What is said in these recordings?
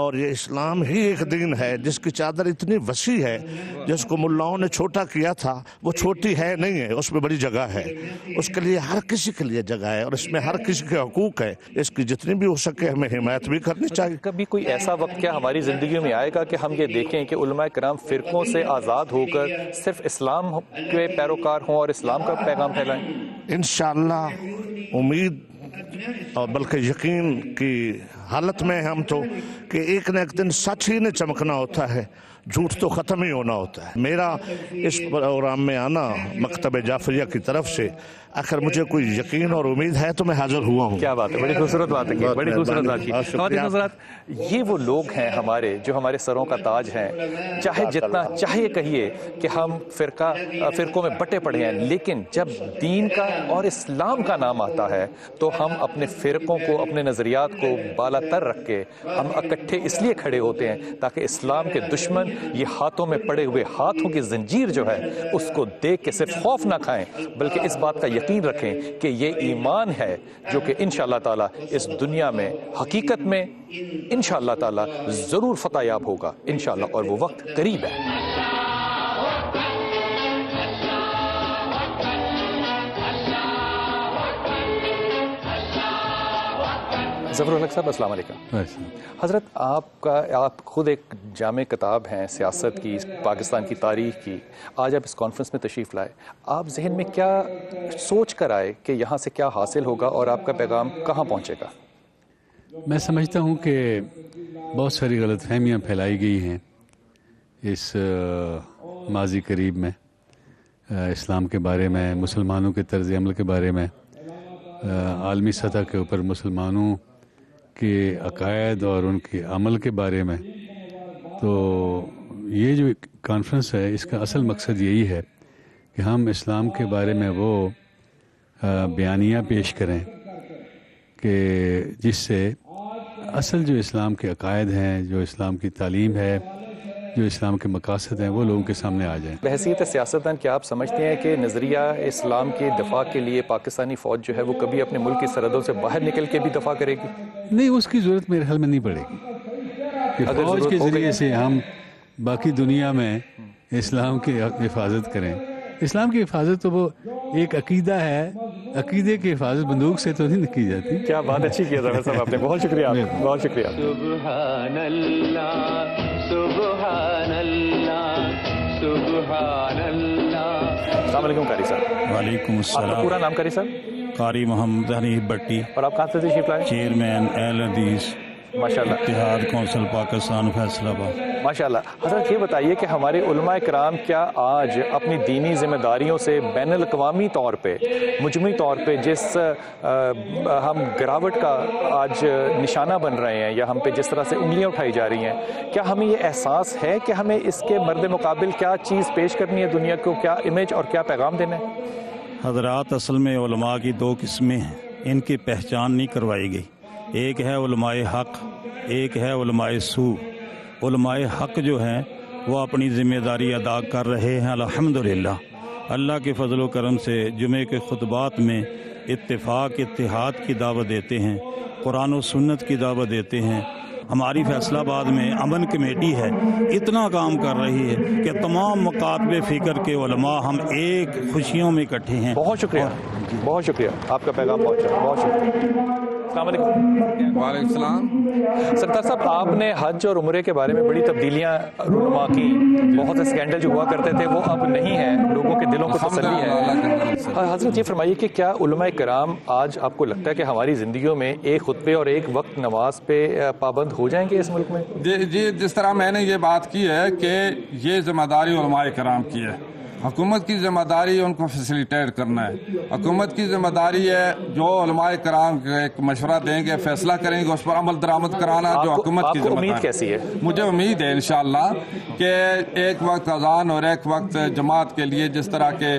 اور یہ اسلام ہی ایک دین ہے جس کی چادر اتنی وسیع ہے، جس کو ملاؤں نے چھوٹا کیا تھا وہ چھوٹی ہے نہیں ہے، اس میں بڑی جگہ ہے، اس کے لیے ہر کسی کے لیے جگہ ہے، اور اس میں ہر کسی کے حقوق ہے، اس کی جتنی بھی ہو سکے ہمیں حمایت بھی کرنی چاہیے۔ کبھی کوئی ایسا وقت کیا ہماری زندگیوں میں آئے گا کہ ہم یہ دیکھیں کہ علماء کرام فرقوں سے آزاد ہو کر صرف اسلام کے پیروکار ہوں اور اسلام کا پیغام پھیلائیں؟ انشاءاللہ امید اور بلکہ یقین کی حالت میں ہم تو کہ ایک نہ ایک دن سچ ہی نے چمکنا ہوتا ہے، جھوٹ تو ختم ہی ہونا ہوتا ہے۔ میرا اس پروگرام میں آنا مکتب جعفریہ کی طرف سے اگر مجھے کوئی یقین اور امید ہے تو میں حاضر ہوا ہوں۔ کیا بات ہے، بڑی خوبصورت بات ہے، بڑی خوبصورت بات کی۔ خواتین حضرات، یہ وہ لوگ ہیں ہمارے جو ہمارے سروں کا تاج ہیں، چاہے جتنا چاہیے کہیے کہ ہم فرقوں میں بٹے پڑے ہیں، لیکن جب دین کا اور اسلام کا نام آتا ہے تو ہم اپنے فرقوں کو، اپنے نظریات کو بالا تر رکھ کے ہم اکٹھے اس لیے کھڑے ہوتے ہیں تاکہ اسلام کے دشمن یہ ہاتھوں میں پڑے ہوئے ہاتھوں کی زنجیر جو ہے اس کو دیکھ کے صرف خوف نہ کھائیں، بلکہ اس بات کا یقین رکھیں کہ یہ ایمان ہے جو کہ انشاءاللہ تعالیٰ اس دنیا میں حقیقت میں انشاءاللہ تعالیٰ ضرور فتح یاب ہوگا انشاءاللہ، اور وہ وقت قریب ہے۔ ظفر الحق صاحب السلام علیکم۔ حضرت آپ خود ایک جامع کتاب ہیں سیاست کی، پاکستان کی تاریخ کی، آج آپ اس کانفرنس میں تشریف لائے، آپ ذہن میں کیا سوچ کر آئے کہ یہاں سے کیا حاصل ہوگا اور آپ کا پیغام کہاں پہنچے گا؟ میں سمجھتا ہوں کہ بہت ساری غلط فہمیاں پھیلائی گئی ہیں اس ماضی قریب میں اسلام کے بارے میں، مسلمانوں کے طرز عمل کے بارے میں، عالمی سطح کے اوپر مسلمانوں کے عقائد اور ان کے عمل کے بارے میں۔ تو یہ جو کانفرنس ہے اس کا اصل مقصد یہی ہے کہ ہم اسلام کے بارے میں وہ بیانیہ پیش کریں کہ جس سے اصل جو اسلام کے عقائد ہیں، جو اسلام کی تعلیم ہے، جو اسلام کے مقاصد ہیں، وہ لوگوں کے سامنے آ جائیں۔ بحیثیت سیاستدان کیا آپ سمجھتے ہیں کہ نظریہ اسلام کے دفاع کے لیے پاکستانی فوج جو ہے وہ کبھی اپنے ملک کی سرحدوں سے باہر نکل کے بھی دفاع کرے گی؟ نہیں، اس کی ضرورت میرے خیال میں نہیں پڑے گی کہ فوج کے ذریعے سے ہم باقی دنیا میں اسلام کی حفاظت کریں۔ اسلام کی حفاظت تو وہ ایک عقیدہ ہے، عقیدے کی حفاظت بندوق سے تو نہیں کی جاتی۔ کیا بات اچھی کیا ظفر صاحب آپ نے، بہت شکریہ، بہت شکریہ۔ سبحان اللہ سبحان اللہ سبحان اللہ۔ السلام علیکم قاری صاحب۔ وعلیکم آپ کا السلام۔ پورا نام قاری صاحب؟ قاری محمد حنیف بٹی، اور آپ کہاں سے تشریف لائے؟ چیئرمین اہل حدیث ماشاءاللہ، اتحاد کونسل پاکستان فیصل آباد۔ ماشاءاللہ۔ حضرت یہ بتائیے کہ ہمارے علماء کرام کیا آج اپنی دینی ذمہ داریوں سے بین الاقوامی طور پہ، مجموعی طور پہ جس ہم گراوٹ کا آج نشانہ بن رہے ہیں یا ہم پہ جس طرح سے انگلیاں اٹھائی جا رہی ہیں، کیا ہمیں یہ احساس ہے کہ ہمیں اس کے مرد مقابل کیا چیز پیش کرنی ہے دنیا کو، کیا امیج اور کیا پیغام دینا ہے؟ حضرات، اصل میں علماء کی دو قسمیں ہیں، ان کی پہچان نہیں کروائی گئی۔ ایک ہے علماء حق، ایک ہے علماء سو۔ علماء حق جو ہیں وہ اپنی ذمہ داری ادا کر رہے ہیں الحمدللہ۔ اللہ کے فضل و کرم سے جمعے کے خطبات میں اتفاق اتحاد کی دعوت دیتے ہیں، قرآن و سنت کی دعوت دیتے ہیں۔ ہماری فیصل آباد میں امن کمیٹی ہے، اتنا کام کر رہی ہے کہ تمام مکاتب فکر کے علماء ہم ایک خوشیوں میں اکٹھے ہیں۔ بہت شکریہ، بہت شکریہ، آپ کا پیغام پہنچا، بہت شکریہ۔ السلام علیکم۔ وعلیکم السلام۔ سرکار صاحب، آپ نے حج اور عمرے کے بارے میں بڑی تبدیلیاں رونما کی، بہت سے اسکینڈل جو ہوا کرتے تھے وہ اب نہیں ہیں، لوگوں کے دلوں کو تسلی ہے۔ حضرت یہ فرمائیے کہ کیا علماء کرام آج آپ کو لگتا ہے کہ ہماری زندگیوں میں ایک خطبے اور ایک وقت نماز پہ پابند ہو جائیں گے اس ملک میں؟ جی، جس طرح میں نے یہ بات کی ہے کہ یہ ذمہ داری علماء کرام کی ہے، حکومت کی ذمہ داری ان کو فیسیلیٹیٹ کرنا ہے۔ حکومت کی ذمہ داری ہے جو علماء کرام ایک مشورہ دیں گے، فیصلہ کریں گے، اس پر عمل درآمد کرانا جو حکومت کی ذمہ داری۔ امید کیسی ہے؟ مجھے امید ہے انشاءاللہ کہ ایک وقت اذان اور ایک وقت جماعت کے لیے جس طرح کے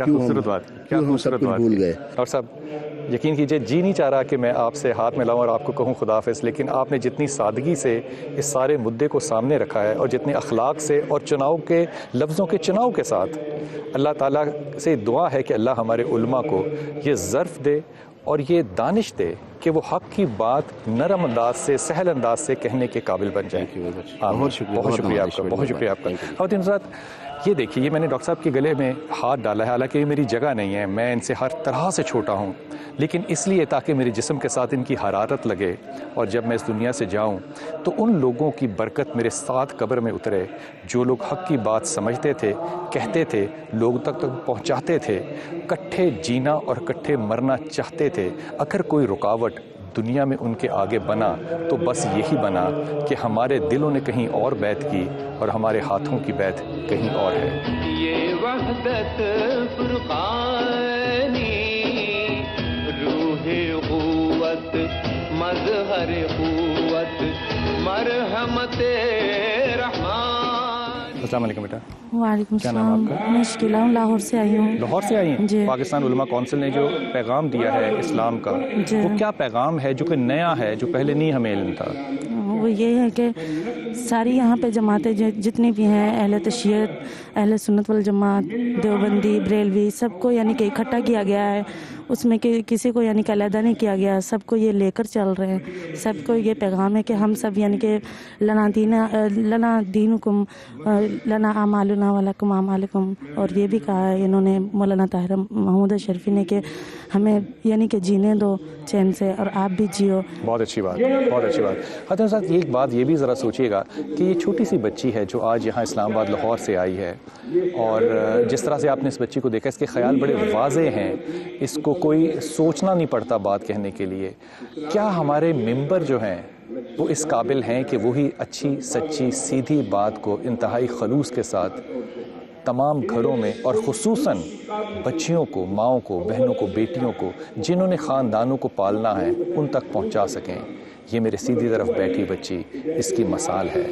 کیا کیوں خوبصورت بات، کیا ہم سب خوبصورت کچھ بات بھول کی۔ گئے؟ ڈاکٹر صاحب یقین کیجئے جی نہیں چاہ رہا کہ میں آپ سے ہاتھ ملاؤں اور آپ کو کہوں خدا حافظ، لیکن آپ نے جتنی سادگی سے اس سارے مدعے کو سامنے رکھا ہے اور جتنے اخلاق سے اور چناؤ کے لفظوں کے چناؤ کے ساتھ، اللہ تعالیٰ سے دعا ہے کہ اللہ ہمارے علماء کو یہ ظرف دے اور یہ دانش دے کہ وہ حق کی بات نرم انداز سے، سہل انداز سے کہنے کے قابل بن جائیں۔ بہت شکریہ، بہت شکریہ آپ کا، بہت شکریہ آپ کا۔ خواتین حضرات یہ دیکھیے، یہ میں نے ڈاکٹر صاحب کے گلے میں ہاتھ ڈالا ہے، حالانکہ یہ میری جگہ نہیں ہے، میں ان سے ہر طرح سے چھوٹا ہوں، لیکن اس لیے تاکہ میرے جسم کے ساتھ ان کی حرارت لگے اور جب میں اس دنیا سے جاؤں تو ان لوگوں کی برکت میرے ساتھ قبر میں اترے جو لوگ حق کی بات سمجھتے تھے، کہتے تھے، لوگوں تک پہنچاتے تھے، کٹھے جینا اور کٹھے مرنا چاہتے تھے۔ اگر کوئی رکاوٹ دنیا میں ان کے آگے بنا تو بس یہی بنا کہ ہمارے دلوں نے کہیں اور بیعت کی اور ہمارے ہاتھوں کی بیعت کہیں اور ہے۔ یہ وحدت فرقانی، روح قوت، مظہر قوت، مرحمت رحمان۔ السلام علیکم بیٹا۔ وعلیکم کیا نام السلام، آپ کا؟ میں شکیلہ ہوں، لاہور سے آئی ہوں۔ لاہور سے آئی ہیں؟ جی۔ پاکستان علماء کونسل نے جو پیغام دیا ہے اسلام کا، جی۔ وہ کیا پیغام ہے جو کہ نیا ہے، جو پہلے نہیں ہمیں علم تھا؟ وہ یہ ہے کہ ساری یہاں پہ جماعتیں جتنی بھی ہیں، اہل تشیعت، اہل سنت والجماعت، دیوبندی، بریلوی، سب کو یعنی کہ اکٹھا کیا گیا ہے، اس میں کہ کسی کو یعنی کہ علیحدہ نہیں کیا گیا، سب کو یہ لے کر چل رہے ہیں۔ سب کو یہ پیغام ہے کہ ہم سب یعنی کہ لنا دینکم لنا اعمالنا ولکم اعمالکم، اور یہ بھی کہا ہے انہوں نے، مولانا طاہر محمود اشرفی نے، کہ ہمیں یعنی کہ جینے دو چین سے اور آپ بھی جیو۔ بہت اچھی بات، بہت اچھی بات۔ خاتون صاحب ایک بات یہ بھی ذرا سوچیے گا کہ یہ چھوٹی سی بچی ہے جو آج یہاں اسلام آباد لاہور سے آئی ہے، اور جس طرح سے آپ نے اس بچی کو دیکھا، اس کے خیال بڑے واضح ہیں، اس کو کوئی سوچنا نہیں پڑتا بات کہنے کے لیے۔ کیا ہمارے ممبر جو ہیں وہ اس قابل ہیں کہ وہی اچھی سچی سیدھی بات کو انتہائی خلوص کے ساتھ تمام گھروں میں اور خصوصاً بچیوں کو، ماؤں کو، بہنوں کو، بیٹیوں کو، جنہوں نے خاندانوں کو پالنا ہے، ان تک پہنچا سکیں؟ یہ میرے سیدھی طرف بیٹھی بچی اس کی مثال ہے۔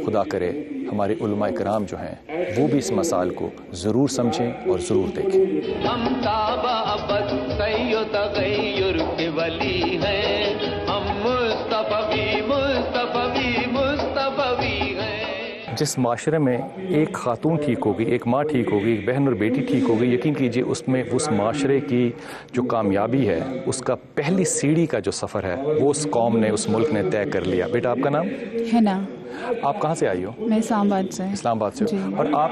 خدا کرے ہمارے علماء کرام جو ہیں وہ بھی اس مثال کو ضرور سمجھیں اور ضرور دیکھیں۔ ہم تابہ ابد تغیر تغیر کے ولی ہیں، ہم مصطفی مصطفی مصطفی ہیں۔ جس معاشرے میں ایک خاتون ٹھیک ہوگی، ایک ماں ٹھیک ہوگی، ایک بہن اور بیٹی ٹھیک ہوگی، یقین کیجئے اس میں اس معاشرے کی جو کامیابی ہے، اس کا پہلی سیڑھی کا جو سفر ہے وہ اس قوم نے، اس ملک نے طے کر لیا۔ بیٹا آپ کا نام؟ ہے نا۔ آپ کہاں سے آئی ہو؟ میں اسلام آباد سے۔ اسلام آباد سے ہو۔ اور آپ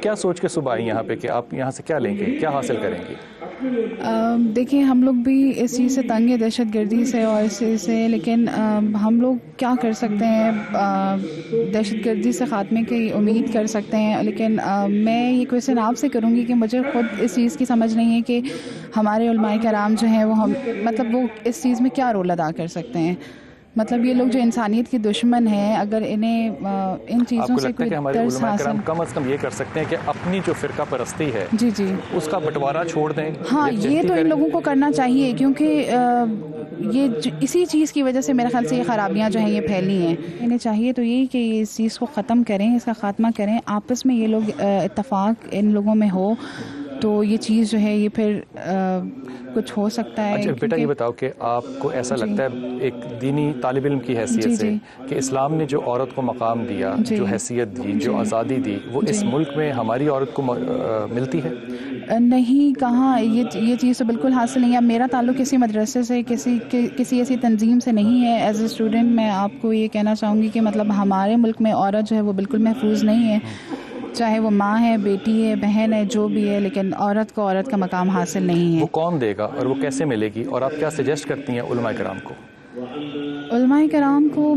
کیا سوچ کے صبح آئی یہاں پہ کہ آپ یہاں سے کیا لیں گے، کیا حاصل کریں گے؟ دیکھیں ہم لوگ بھی اس چیز سے تنگ ہیں، دہشت گردی سے اور اس چیز سے، لیکن ہم لوگ کیا کر سکتے ہیں؟ دہشت گردی سے خاتمے کی امید کر سکتے ہیں، لیکن میں یہ کویشچن آپ سے کروں گی کہ مجھے خود اس چیز کی سمجھ نہیں ہے کہ ہمارے علماء کرام جو ہیں وہ مطلب وہ اس چیز میں کیا رول ادا کر سکتے ہیں؟ مطلب یہ لوگ جو انسانیت کے دشمن ہیں، اگر انہیں ان چیزوں سے کوئی درس حاصل، کم از کم یہ کر سکتے ہیں کہ اپنی جو فرقہ پرستی ہے جی جی اس کا بٹوارا چھوڑ دیں۔ ہاں یہ تو ان لوگوں کو کرنا چاہیے، کیونکہ یہ اسی چیز کی وجہ سے میرے خیال سے یہ خرابیاں جو ہیں یہ پھیلی ہیں۔ انہیں چاہیے تو یہی کہ اس چیز کو ختم کریں، اس کا خاتمہ کریں، آپس میں یہ لوگ اتفاق ان لوگوں میں ہو تو یہ چیز جو ہے یہ پھر کچھ ہو سکتا ہے۔ اچھا بیٹا یہ بتاؤ کہ آپ کو ایسا لگتا ہے ایک دینی طالب علم کی حیثیت سے کہ اسلام نے جو عورت کو مقام دیا، جو حیثیت دی، جو آزادی دی، وہ اس ملک میں ہماری عورت کو ملتی ہے؟ نہیں، کہاں، یہ چیز تو بالکل حاصل نہیں ہے۔ میرا تعلق کسی مدرسے سے، کسی ایسی تنظیم سے نہیں ہے۔ ایز اے اسٹوڈنٹ میں آپ کو یہ کہنا چاہوں گی کہ مطلب ہمارے ملک میں عورت جو ہے وہ بالکل محفوظ نہیں ہے، چاہے وہ ماں ہے، بیٹی ہے، بہن ہے، جو بھی ہے، لیکن عورت کو عورت کا مقام حاصل نہیں ہے۔ وہ کون دے گا اور وہ کیسے ملے گی؟ اور آپ کیا سجیسٹ کرتی ہیں علماء کرام کو؟ علماء کرام کو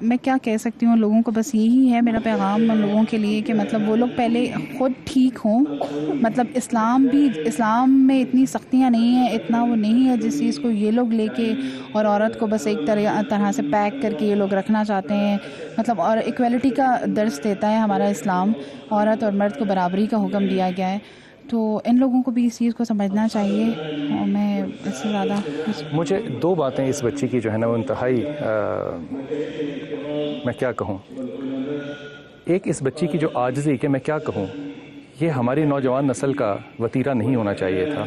میں کیا کہہ سکتی ہوں، لوگوں کو بس یہی ہے میرا پیغام ان لوگوں کے لیے کہ مطلب وہ لوگ پہلے خود ٹھیک ہوں۔ مطلب اسلام میں اتنی سختیاں نہیں ہیں، اتنا وہ نہیں ہے جس چیز کو یہ لوگ لے کے اور عورت کو بس ایک طرح سے پیک کر کے یہ لوگ رکھنا چاہتے ہیں۔ مطلب اور ایکویلٹی کا درس دیتا ہے ہمارا اسلام، عورت اور مرد کو برابری کا حکم دیا گیا ہے، تو ان لوگوں کو بھی اس چیز کو سمجھنا چاہیے۔ اور میں اس سے زیادہ مجھے دو باتیں اس بچی کی جو ہے نا وہ انتہائی میں کیا کہوں، ایک اس بچی کی جو عاجزی کہ میں کیا کہوں، یہ ہماری نوجوان نسل کا وتیرہ نہیں ہونا چاہیے تھا.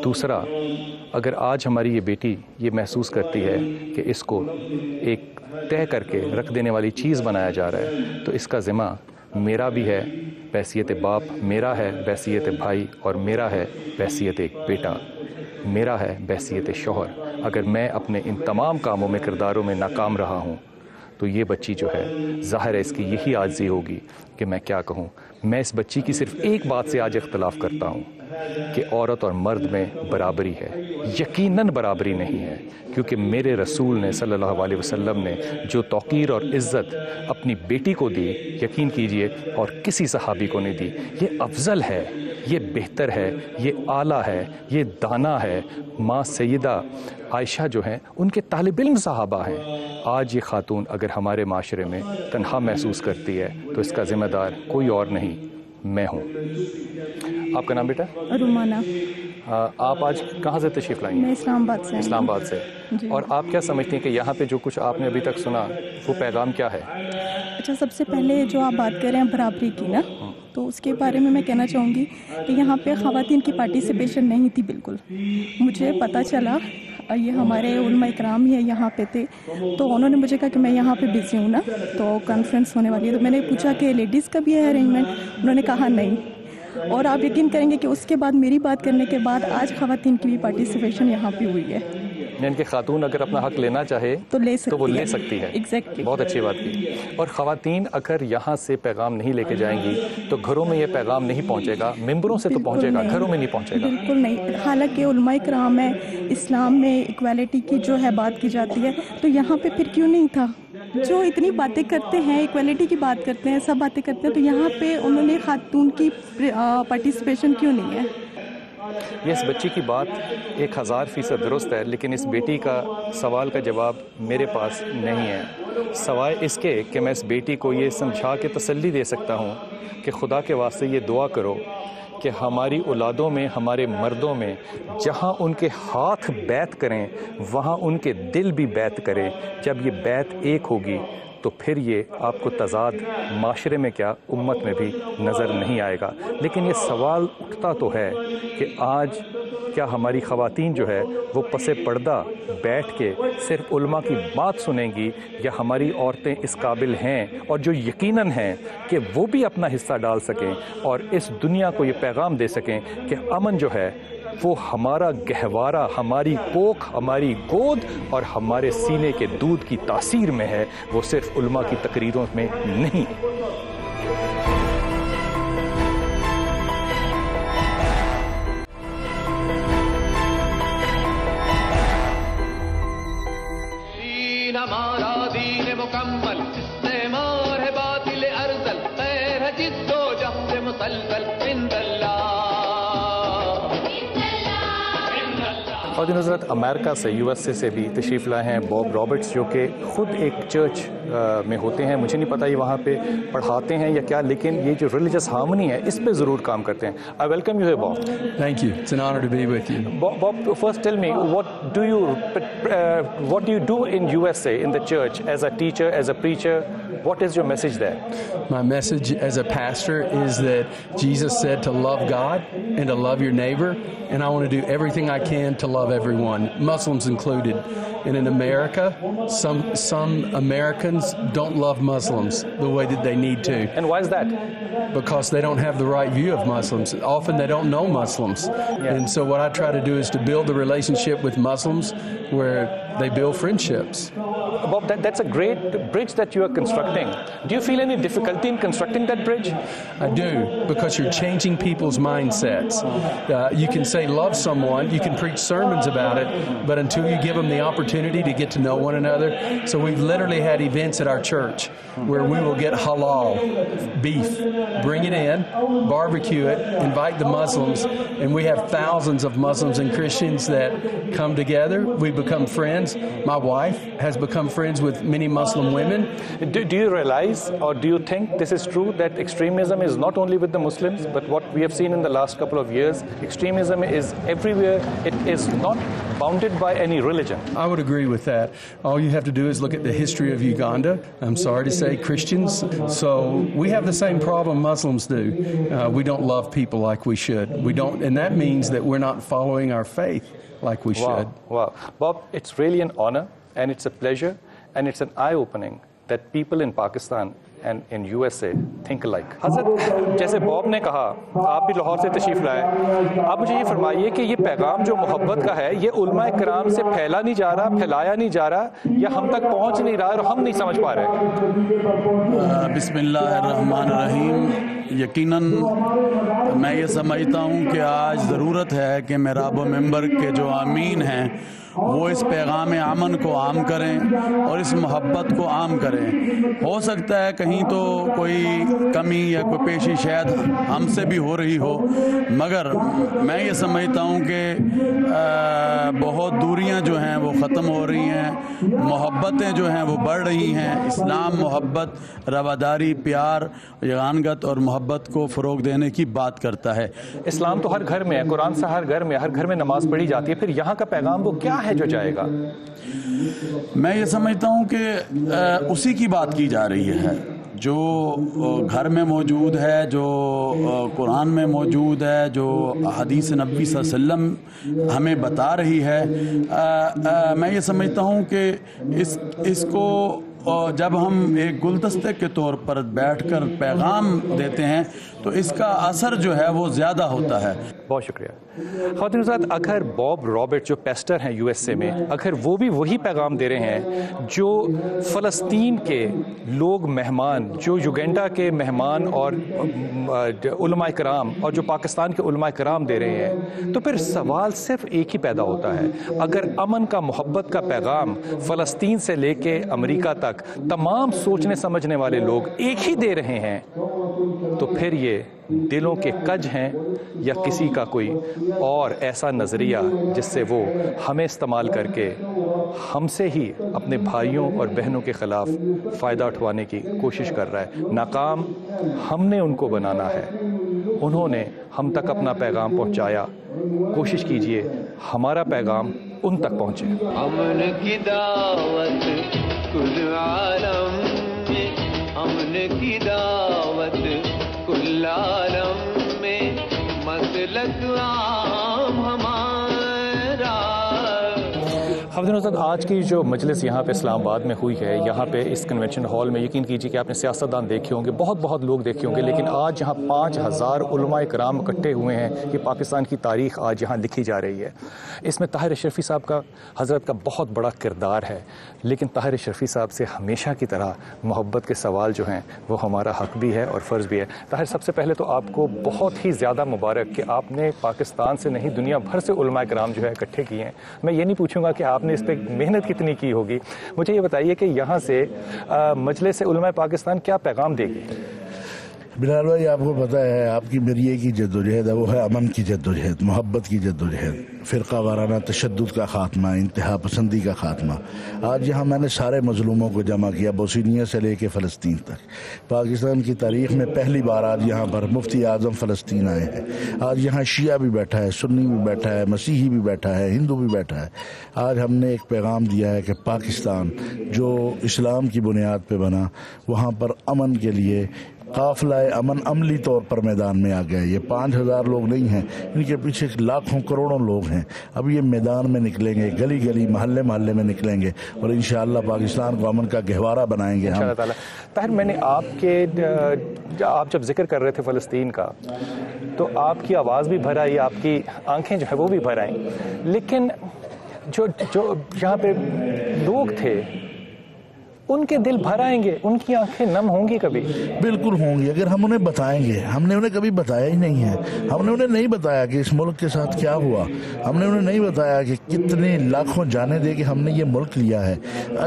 دوسرا, اگر آج ہماری یہ بیٹی یہ محسوس کرتی ہے کہ اس کو ایک طے کر کے رکھ دینے والی چیز بنایا جا رہا ہے, تو اس کا ذمہ میرا بھی ہے بحیثیت باپ, میرا ہے بحیثیت بھائی, اور میرا ہے بحیثیت ایک بیٹا, میرا ہے بحیثیت شوہر. اگر میں اپنے ان تمام کاموں میں, کرداروں میں ناکام رہا ہوں, تو یہ بچی جو ہے ظاہر ہے اس کی یہی عاجزی ہوگی کہ میں کیا کہوں. میں اس بچی کی صرف ایک بات سے آج اختلاف کرتا ہوں کہ عورت اور مرد میں برابری ہے. یقیناً برابری نہیں ہے, کیونکہ میرے رسول نے صلی اللہ علیہ وسلم نے جو توقیر اور عزت اپنی بیٹی کو دی, یقین کیجئے اور کسی صحابی کو نہیں دی. یہ افضل ہے, یہ بہتر ہے, یہ اعلیٰ ہے, یہ دانا ہے. ماں سیدہ عائشہ جو ہیں ان کے طالب علم صحابہ ہیں. آج یہ خاتون اگر ہمارے معاشرے میں تنہا محسوس کرتی ہے تو اس کا ذمہ دار کوئی اور نہیں, میں ہوں. آپ کا نام بیٹا؟ رومانہ. آپ آج کہاں سے تشریف لائیں؟ میں اسلام آباد سے. اسلام آباد سے. اور آپ کیا سمجھتی ہیں کہ یہاں پہ جو کچھ آپ نے ابھی تک سنا وہ پیغام کیا ہے؟ اچھا, سب سے پہلے جو آپ بات کر رہے ہیں برابری کی نا, تو اس کے بارے میں کہنا چاہوں گی کہ یہاں پہ خواتین کی پارٹیسپیشن نہیں تھی بالکل. مجھے پتہ چلا, یہ ہمارے علماء اکرام ہی یہاں پہ تھے, تو انہوں نے مجھے کہا کہ میں یہاں پہ بزی ہوں نا, تو کانفرنس ہونے والی ہے. تو میں نے پوچھا کہ لیڈیز کا بھی ہے ارینجمنٹ؟ انہوں نے کہا نہیں. اور آپ یقین کریں گے کہ اس کے بعد میری بات کرنے کے بعد آج خواتین کی بھی پارٹیسپیشن یہاں پہ ہوئی ہے. یعنی کہ خاتون اگر اپنا حق لینا چاہے تو وہ لے سکتی ہے. ایگزیکٹلی. بہت اچھی بات کی. اور خواتین اگر یہاں سے پیغام نہیں لے کے جائیں گی تو گھروں میں یہ پیغام نہیں پہنچے گا. ممبروں سے تو پہنچے گا, گھروں میں نہیں پہنچے گا. بالکل نہیں. حالانکہ علماء کرام ہے, اسلام میں ایکویلٹی کی جو ہے بات کی جاتی ہے, تو یہاں پہ پھر کیوں نہیں تھا؟ جو اتنی باتیں کرتے ہیں, ایکویلٹی کی بات کرتے ہیں, سب باتیں کرتے ہیں, تو یہاں پہ انہوں نے خاتون کی پارٹیسپیشن کیوں نہیں ہے؟ یہ اس بچی کی بات 1000% درست ہے, لیکن اس بیٹی کا سوال کا جواب میرے پاس نہیں ہے, سوائے اس کے کہ میں اس بیٹی کو یہ سمجھا کے تسلی دے سکتا ہوں کہ خدا کے واسطے یہ دعا کرو کہ ہماری اولادوں میں, ہمارے مردوں میں جہاں ان کے ہاتھ بیعت کریں وہاں ان کے دل بھی بیعت کریں. جب یہ بیعت ایک ہوگی تو پھر یہ آپ کو تضاد معاشرے میں کیا امت میں بھی نظر نہیں آئے گا. لیکن یہ سوال اٹھتا تو ہے کہ آج کیا ہماری خواتین جو ہے وہ پس پردہ بیٹھ کے صرف علماء کی بات سنیں گی, یا ہماری عورتیں اس قابل ہیں اور جو یقیناً ہیں کہ وہ بھی اپنا حصہ ڈال سکیں اور اس دنیا کو یہ پیغام دے سکیں کہ امن جو ہے وہ ہمارا گہوارہ, ہماری کوکھ, ہماری گود اور ہمارے سینے کے دودھ کی تاثیر میں ہے, وہ صرف علماء کی تقریروں میں نہیں. دین ہمارا دین مکمل, استعمار ہے باطل ارذل, خیر ہے جد و جہد مسلسل, عند اللہ. خواتین حضرت امریکہ سے, یو ایس اے سے بھی تشریف لائے ہیں باب رابرٹس, جو کہ خود ایک چرچ میں ہوتے ہیں. مجھے نہیں پتا یہ وہاں پہ پڑھاتے ہیں یا کیا, لیکن یہ جو ریلیجس ہارمنی ہے اس پہ ضرور کام کرتے ہیں. I welcome you here, Bob. Thank you. It's an honor to be with you. Bob, first tell me, what do you do in USA in the church as a teacher, as a preacher? What is your message there? My message as a pastor is that Jesus said to love God and to love your neighbor, and I want to do everything I can to love everyone, Muslims included. And in America, some Americans don't love Muslims the way that they need to. And why is that? Because they don't have the right view of Muslims. Often they don't know Muslims. Yeah. And so what I try to do is to build a relationship with Muslims where they build friendships. Bob, that's a great bridge that you are constructing. Do you feel any difficulty in constructing that bridge? I do, because you're changing people's mindsets. You can say love someone, you can preach sermons about it, but until you give them the opportunity to get to know one another. So we've literally had events at our church where we will get halal beef, bring it in, barbecue it, invite the Muslims, and we have thousands of Muslims and Christians that come together. We become friends. My wife has become become friends with many Muslim women. Do you realize, or do you think this is true, that extremism is not only with the Muslims, but what we have seen in the last couple of years, extremism is everywhere. It is not bounded by any religion. I would agree with that. All you have to do is look at the history of Uganda. I'm sorry to say, Christians. So we have the same problem Muslims do. We don't love people like we should. We don't, and that means that we're not following our faith like we should. Wow. Bob, it's really an honor, and it's a pleasure, and it's an eye-opening that people in Pakistan and in USA think alike. حضرت جیسے باب نے کہا آپ بھی لاہور سے تشریف لائے, آپ مجھے یہ فرمائیے کہ یہ پیغام جو محبت کا ہے یہ علماء کرام سے پھیلا نہیں جا رہا, پھیلایا نہیں جا رہا, یا ہم تک پہنچ نہیں رہا اور ہم نہیں سمجھ پا رہے؟ بسم اللہ الرحمن الرحیم. یقیناً میں یہ سمجھتا ہوں کہ آج ضرورت ہے کہ محراب و منبر کے جو آمین ہیں وہ اس پیغام امن کو عام کریں اور اس محبت کو عام کریں. ہو سکتا ہے کہیں تو کوئی کمی یا کوئی پیشی شاید ہم سے بھی ہو رہی ہو, مگر میں یہ سمجھتا ہوں کہ بہت دوریاں جو ہیں وہ ختم ہو رہی ہیں, محبتیں جو ہیں وہ بڑھ رہی ہیں. اسلام محبت, رواداری, پیار, یگانگت اور محبت کو فروغ دینے کی بات کرتا ہے. اسلام تو ہر گھر میں ہے, قرآن سے ہر گھر میں نماز پڑھی جاتی ہے, پھر یہاں کا پیغام وہ کیا ہے جو جائے گا؟ میں یہ سمجھتا ہوں کہ اسی کی بات کی جا رہی ہے جو گھر میں موجود ہے, جو قرآن میں موجود ہے, جو حدیث نبی صلی اللہ علیہ وسلم ہمیں بتا رہی ہے. میں یہ سمجھتا ہوں کہ اس کو جب ہم ایک گلدستے کے طور پر بیٹھ کر پیغام دیتے ہیں تو اس کا اثر جو ہے وہ زیادہ ہوتا ہے. بہت شکریہ. خواتین حضرات, اگر باب رابرٹ جو پیسٹر ہیں یو ایس اے میں, اگر وہ بھی وہی پیغام دے رہے ہیں جو فلسطین کے لوگ مہمان, جو یوگینڈا کے مہمان اور علماء کرام اور جو پاکستان کے علماء کرام دے رہے ہیں, تو پھر سوال صرف ایک ہی پیدا ہوتا ہے. اگر امن کا, محبت کا پیغام فلسطین سے لے کے امریکہ تک تمام سوچنے سمجھنے والے لوگ ایک ہی دے رہے ہیں, تو پھر یہ دلوں کے کج ہیں یا کسی کا کوئی اور ایسا نظریہ جس سے وہ ہمیں استعمال کر کے ہم سے ہی اپنے بھائیوں اور بہنوں کے خلاف فائدہ اٹھوانے کی کوشش کر رہا ہے. ناکام ہم نے ان کو بنانا ہے, انہوں نے ہم تک اپنا پیغام پہنچایا. کوشش کیجئے ہمارا پیغام ان تک پہنچے. امن کی دعوت کل عالم میں, امن کی دعوت کل عالم میں, مسلک عام ہمارا. خواتین حضرات, آج کی جو مجلس یہاں پہ اسلام آباد میں ہوئی ہے, یہاں پہ اس کنونشن ہال میں, یقین کیجیے کہ آپ نے سیاستدان دیکھے ہوں گے, بہت لوگ دیکھے ہوں گے, لیکن آج یہاں 5000 علماء کرام اکٹھے ہوئے ہیں. یہ پاکستان کی تاریخ آج یہاں لکھی جا رہی ہے. اس میں طاہر اشرفی صاحب کا, حضرت کا بہت بڑا کردار ہے, لیکن طاہر اشرفی صاحب سے ہمیشہ کی طرح محبت کے سوال جو ہیں وہ ہمارا حق بھی ہے اور فرض بھی ہے. طاہر, سب سے پہلے تو آپ کو بہت ہی زیادہ مبارک کہ آپ نے پاکستان سے نہیں دنیا بھر سے علماء کرام جو ہے اکٹھے کیے ہیں. میں یہ نہیں پوچھوں گا کہ آپ نے اس پہ محنت کتنی کی ہوگی, مجھے یہ بتائیے کہ یہاں سے مجلس علماء پاکستان کیا پیغام دے گی؟ بلال بھائی, آپ کو پتہ ہے آپ کی میری ایک ہی جدوجہد ہے, وہ ہے امن کی جدوجہد, محبت کی جدوجہد, فرقہ وارانہ تشدد کا خاتمہ, انتہا پسندی کا خاتمہ. آج یہاں میں نے سارے مظلوموں کو جمع کیا, بوسنیا سے لے کے فلسطین تک. پاکستان کی تاریخ میں پہلی بار آج یہاں پر مفتی اعظم فلسطین آئے ہیں. آج یہاں شیعہ بھی بیٹھا ہے, سنی بھی بیٹھا ہے, مسیحی بھی بیٹھا ہے, ہندو بھی بیٹھا ہے. آج ہم نے ایک پیغام دیا ہے کہ پاکستان جو اسلام کی بنیاد پہ بنا, وہاں پر امن کے لیے قافلہ امن عملی طور پر میدان میں آ گئے. یہ 5000 لوگ نہیں ہیں, ان کے پیچھے لاکھوں کروڑوں لوگ ہیں. اب یہ میدان میں نکلیں گے, گلی گلی, محلے محلے میں نکلیں گے, اور انشاءاللہ پاکستان کو امن کا گہوارہ بنائیں گے. انشاءاللہ تعالی. طاہر, میں نے آپ جب ذکر کر رہے تھے فلسطین کا, تو آپ کی آواز بھی بھر آئی, آپ کی آنکھیں جو ہے وہ بھی بھر آئیں, لیکن جو یہاں پہ لوگ تھے ان کے دل بھر آئیں گے, ان کی آنکھیں نم ہوں گی کبھی؟ بالکل ہوں گی, اگر ہم انہیں بتائیں گے. ہم نے انہیں کبھی بتایا ہی نہیں ہے. ہم نے انہیں نہیں بتایا کہ اس ملک کے ساتھ کیا ہوا. ہم نے انہیں نہیں بتایا کہ کتنے لاکھوں جانیں دے کے ہم نے یہ ملک لیا ہے.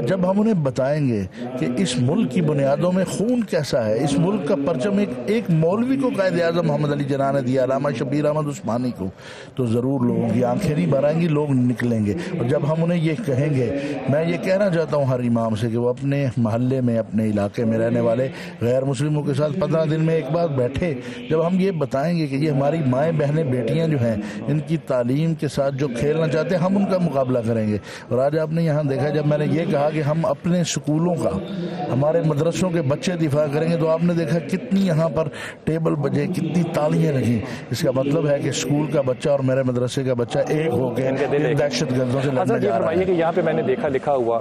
جب ہم انہیں بتائیں گے کہ اس ملک کی بنیادوں میں خون کیسا ہے, اس ملک کا پرچم ایک مولوی کو قائد اعظم محمد علی جناح نے دیا, علامہ شبیر احمد عثمانی کو, تو ضرور لوگوں کی آنکھیں نہیں بھر آئیں گی, لوگ نکلیں گے. اور جب ہم انہیں یہ کہیں گے, میں یہ کہنا چاہتا ہوں ہر امام سے کہ وہ اپنے محلے میں, اپنے علاقے میں رہنے والے غیر مسلموں کے ساتھ 15 دن میں ایک بار بیٹھے. جب ہم یہ بتائیں گے کہ یہ ہماری مائیں بہنیں بیٹیاں جو ہیں, ان کی تعلیم کے ساتھ جو کھیلنا چاہتے ہیں, ہم ان کا مقابلہ کریں گے. اور آج آپ نے یہاں دیکھا, جب میں نے یہ کہا کہ ہم اپنے سکولوں کا, ہمارے مدرسوں کے بچے دفاع کریں گے, تو آپ نے دیکھا کتنی یہاں پر ٹیبل بجے, کتنی تالیاں لگیں. اس کا مطلب ہے کہ اسکول کا بچہ اور میرے مدرسے کا بچہ ایک ہو کے دہشت گردوں سے لڑنے جا رہا ہے. کہ یہاں پہ میں نے دیکھا لکھا ہوا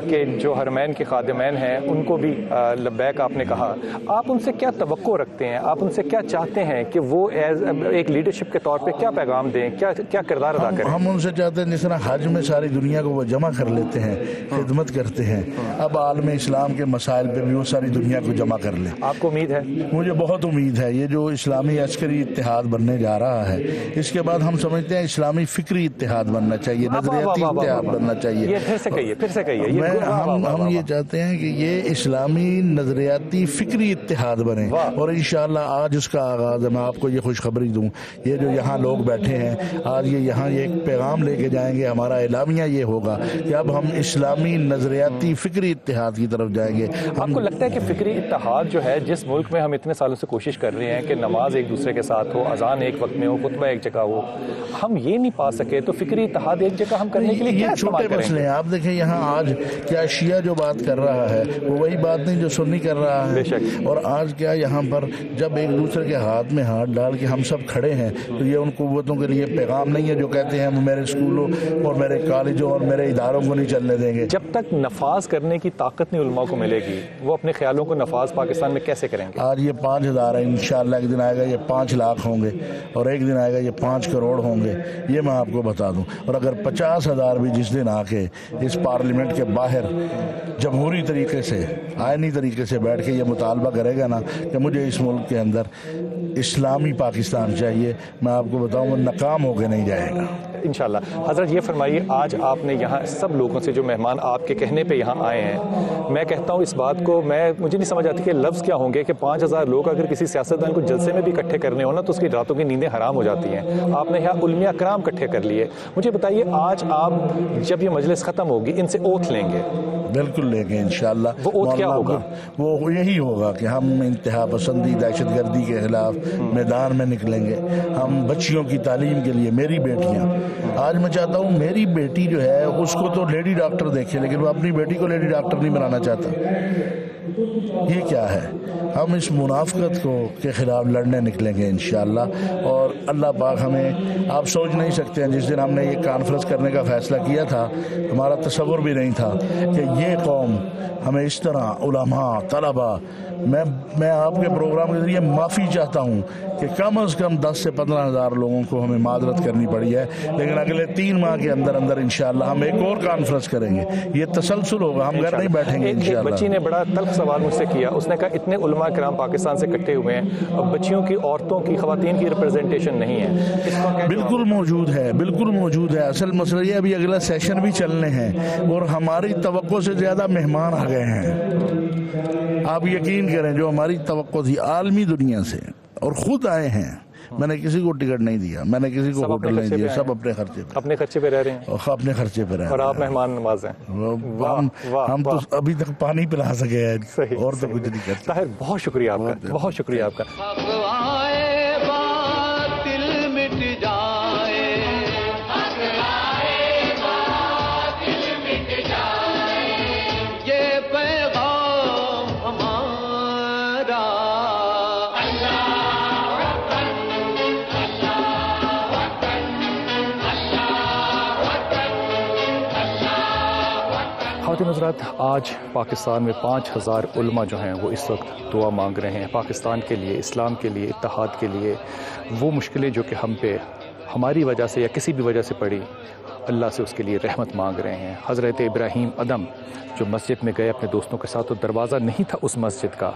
کہ جو حرمین کے خادمین ہیں ان کو بھی لبیک آپ نے کہا. آپ ان سے کیا توقع رکھتے ہیں, آپ ان سے کیا چاہتے ہیں کہ وہ ایک لیڈرشپ کے طور پہ کیا پیغام دیں, کیا کردار ادا کریں؟ ہم ان سے چاہتے ہیں جس طرح حج میں ساری دنیا کو وہ جمع کر لیتے ہیں, خدمت کرتے ہیں, اب عالم اسلام کے مسائل پہ بھی وہ ساری دنیا کو جمع کر لیں. آپ کو امید ہے؟ مجھے بہت امید ہے. یہ جو اسلامی عسکری اتحاد بننے جا رہا ہے, اس کے بعد ہم سمجھتے ہیں اسلامی فکری اتحاد بننا چاہیے, نظریاتی اتحاد بننا چاہیے. پھر سے کہیے. ہم یہ چاہتے ہیں کہ یہ اسلامی نظریاتی فکری اتحاد بنے, اور انشاءاللہ آج اس کا آغاز ہے. میں آپ کو یہ خوشخبری دوں, یہ جو یہاں لوگ بیٹھے ہیں آج یہ یہاں ایک پیغام لے کے جائیں گے. ہمارا اعلامیہ یہ ہوگا کہ اب ہم اسلامی نظریاتی فکری اتحاد کی طرف جائیں گے. آپ کو لگتا ہے کہ فکری اتحاد جو ہے, جس ملک میں ہم اتنے سالوں سے کوشش کر رہے ہیں کہ نماز ایک دوسرے کے ساتھ ہو, اذان ایک وقت میں ہو, خطبہ ایک جگہ ہو, ہم یہ نہیں پا سکے, تو فکری اتحاد ایک جگہ ہم کرنے کے لیے کیا استعمال کریں؟ مسئلے ہیں. آپ دیکھیں یہاں آج کیا شیعہ جو بات کر رہا ہے وہ وہی بات نہیں جو سنی کر رہا ہے. بے شک. اور آج کیا یہاں پر جب ایک دوسرے کے ہاتھ میں ہاتھ ڈال کے ہم سب کھڑے ہیں, تو یہ ان قوتوں کے لیے پیغام نہیں ہے جو کہتے ہیں ہم میرے اسکولوں اور میرے کالجوں اور میرے اداروں کو نہیں چلنے دیں گے. جب تک نفاذ کرنے کی طاقت نہیں علماء کو ملے گی, وہ اپنے خیالوں کو نفاذ پاکستان میں کیسے کریں گے؟ آج یہ 5000 ہے, انشاءاللہ ایک دن آئے گا یہ 5 لاکھ ہوں گے, اور ایک دن آئے گا یہ 5 کروڑ ہوں گے. یہ میں آپ کو بتا دوں. اور اگر 50,000 بھی جس دن آ کے اس پارلیمنٹ کے باہر جمہوری طریقے سے, آئینی طریقے سے بیٹھ کے یہ مطالبہ کرے گا نا کہ مجھے اس ملک کے اندر اسلامی پاکستان چاہیے, میں آپ کو بتاؤں وہ ناکام ہو کے نہیں جائے گا انشاءاللہ. حضرت یہ فرمائیے, آج آپ نے یہاں سب لوگوں سے, جو مہمان آپ کے کہنے پہ یہاں آئے ہیں, میں کہتا ہوں اس بات کو, مجھے نہیں سمجھ آتی کہ لفظ کیا ہوں گے کہ 5000 لوگ اگر کسی سیاستدان کو جلسے میں بھی اکٹھے کرنے ہو نا, تو اس کی راتوں کی نیندیں حرام ہو جاتی ہیں. آپ نے یہاں علماء اکرام اکٹھے کر لیے. مجھے بتائیے, آج آپ جب یہ مجلس ختم ہوگی ان سے اوتھ لیں گے؟ بالکل لیں گے انشاءاللہ. وہ اوتھ کیا ہوگا؟ وہ یہی ہوگا کہ ہم انتہا پسندی, دہشت گردی کے خلاف میدان میں نکلیں گے. ہم بچیوں کی تعلیم کے لیے, میری بیٹیاں, آج میں چاہتا ہوں میری بیٹی جو ہے اس کو تو لیڈی ڈاکٹر دیکھے, لیکن وہ اپنی بیٹی کو لیڈی ڈاکٹر نہیں بنانا چاہتا. یہ کیا ہے؟ ہم اس منافقت کے خلاف لڑنے نکلیں گے انشاءاللہ. اور اللہ پاک ہمیں, آپ سوچ نہیں سکتے ہیں, جس دن ہم نے یہ کانفرنس کرنے کا فیصلہ کیا تھا, ہمارا تصور بھی نہیں تھا کہ یہ قوم ہمیں اس طرح, علماء, طلباء, میں آپ کے پروگرام کے ذریعے معافی چاہتا ہوں کہ کم از کم 10 سے 15 ہزار لوگوں کو ہمیں معذرت کرنی پڑی ہے, لیکن اگلے 3 ماہ کے اندر انشاءاللہ ہم ایک اور کانفرنس کریں گے. یہ تسلسل ہوگا, ہم گھر نہیں بیٹھیں گے انشاءاللہ. ایک بچی نے بڑا تلخ سوال مجھ سے کیا, اس نے کہا اتنے علماء کرام پاکستان سے اکٹھے ہوئے ہیں, اب بچیوں کی, عورتوں کی, خواتین کی ریپرزنٹیشن نہیں ہے. بالکل موجود ہے, بالکل موجود ہے. اصل مسئلہ یہ, ابھی اگلا سیشن بھی چلنے ہیں اور ہماری توقع سے زیادہ مہمان آ گئے ہیں. آپ یقین کریں, جو ہماری توقع تھی عالمی دنیا سے, اور خود آئے ہیں. میں نے کسی کو ٹکٹ نہیں دیا, میں نے کسی کو ہوٹل نہیں دیا, سب اپنے خرچے پہ, اپنے خرچے پہ رہ رہے ہیں, اپنے خرچے پہ رہ رہے ہیں. اور آپ مہمان نواز ہیں. ہم تو ابھی تک پانی پلا سکے ہیں, اور تو کچھ نہیں کرتے. طاہر, بہت شکریہ آپ کا, بہت شکریہ آپ کا. خواتین حضرات, آج پاکستان میں 5000 علماء جو ہیں وہ اس وقت دعا مانگ رہے ہیں پاکستان کے لیے, اسلام کے لیے, اتحاد کے لیے. وہ مشکلیں جو کہ ہم پہ ہماری وجہ سے یا کسی بھی وجہ سے پڑی, اللہ سے اس کے لیے رحمت مانگ رہے ہیں. حضرت ابراہیم ادم جو مسجد میں گئے اپنے دوستوں کے ساتھ، تو دروازہ نہیں تھا اس مسجد کا.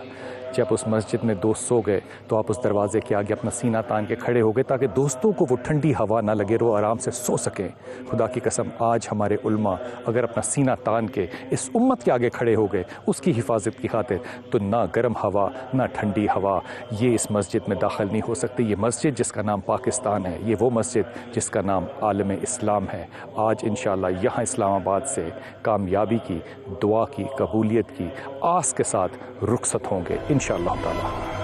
جب اس مسجد میں دوست سو گئے تو آپ اس دروازے کے آگے اپنا سینہ تان کے کھڑے ہو گئے تاکہ دوستوں کو وہ ٹھنڈی ہوا نہ لگے، وہ آرام سے سو سکیں. خدا کی قسم آج ہمارے علماء اگر اپنا سینہ تان کے اس امت کے آگے کھڑے ہو گئے اس کی حفاظت کی خاطر، تو نہ گرم ہوا نہ ٹھنڈی ہوا یہ اس مسجد میں داخل نہیں ہو سکتی. یہ مسجد جس کا نام پاکستان ہے، یہ وہ مسجد جس کا نام عالم اسلام ہے. آج انشاءاللہ یہاں اسلام آباد سے کامیابی کی، دعا کی، قبولیت کی آس کے ساتھ رخصت ہوں گے انشاءاللہ تعالی.